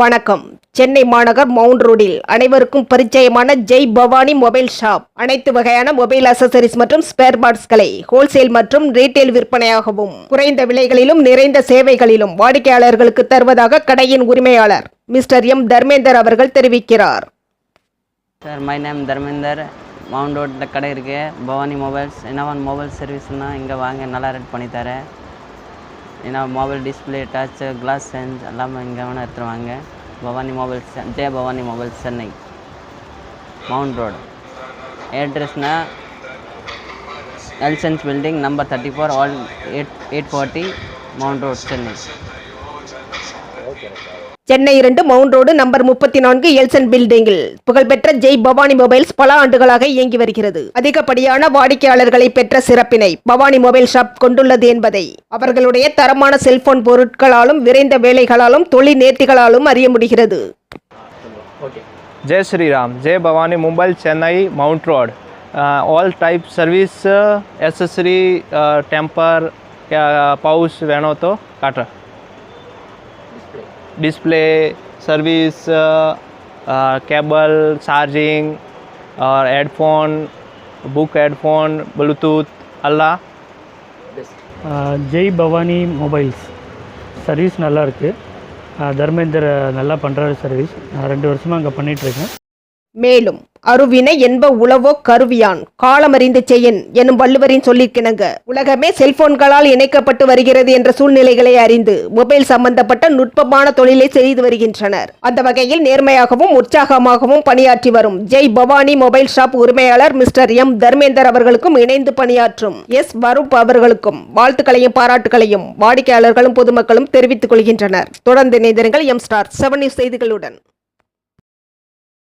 வணக்கம். சென்னை மாநகர் மவுண்ட் ரோடில் அனைவருக்கும் பரிச்சயமான ஜெய் பவானி மொபைல் ஷாப் அனைத்து வகையான மொபைல் அசசரிஸ் மற்றும் ஸ்பேர் பார்ட்ஸ்களை ஹோல்சேல் மற்றும் ரீட்டைல் விற்பனையாகவும் குறைந்த விலைகளிலும் நிறைந்த சேவைகளிலும் வாடிக்கையாளர்களுக்கு தருவதாக கடையின் உரிமையாளர் மிஸ்டர் எம் தர்மேந்தர் அவர்கள் தெரிவிக்கிறார். Sir, my name Dharmendar. Mount ரோட்டில் கடை இருக்கு. பவானி மொபைல்ஸ் என்ன மொபைல் சர்வீஸ்னால் இங்கே வாங்க, நல்லா ரெட் பண்ணி தரேன். ஏன்னா mobile display, touch, glass change எல்லாமே இங்கே வேணால் எடுத்துருவாங்க. Bhavani mobiles, Jai Bhavani mobiles, Chennai Mount road. அட்ரஸ்னால் எல்சன்ஸ் பில்டிங் நம்பர் 34 ஆல் 840 Mount road, Chennai. Chennai 2 Mount road number 34 Elson பில்டிங்கில் புகழ்பெற்ற ஜெய் பவானி மொபைல்ஸ் பல ஆண்டுகளாக இயங்கி வருகிறது. அதிகப்படியான வாடிக்கையாளர்களை பெற்ற சிறப்பினை பவானி மொபைல் ஷாப் கொண்டுள்ளது என்பதை அவர்களுடைய தரமான செல்போன் பொருட்களாலும் விரைந்த வேலைகளாலும் தொழில் நேர்த்திகளாலும் அறிய முடிகிறது. जय Shri Ram. Jai Bhavani mobile, Chennai Mount road. All type service, accessory, temper, pouch वेणो तो काटा, डिस्प्ले सर्विस, केबल, चार्जिंग और हेडफोन, बुक हेडफोन, ब्लूटूथ अल्लाह. ஜெய் பவானி மொபைல்ஸ் சர்வீஸ் நல்லா இருக்குது. தர்மேந்தர் நல்லா பண்ணுறாரு சர்வீஸ். நான் 2 வருஷமாக அங்கே பண்ணிகிட்ருக்கேன். மேலும் அருவினை என்ப உளவோ கருவியான் காலமறிந்து செய்யன் எனும் வள்ளுவரின் சொல்லிற்கிணங்க உலகமே செல்போன்களால் இணைக்கப்பட்டு வருகிறது என்ற சூழ்நிலைகளை அறிந்து மொபைல் சம்பந்தப்பட்ட நுட்பமான தொழிலை செய்து வருகின்றனர். அந்த வகையில் நேர்மையாகவும் உற்சாகமாகவும் பணியாற்றி வரும் ஜெய் பவானி மொபைல் ஷாப் உரிமையாளர் மிஸ்டர் எம் தர்மேந்தர் அவர்களுக்கும் இணைந்து பணியாற்றும் எஸ் வரூப் அவர்களுக்கும் வாழ்த்துக்களையும் பாராட்டுகளையும் வாடிக்கையாளர்களும் பொதுமக்களும் தெரிவித்துக் கொள்கின்றனர். தொடர்ந்து இணைந்திருங்கள் எம் ஸ்டார் 7 நியூஸ் செய்திகளுடன்.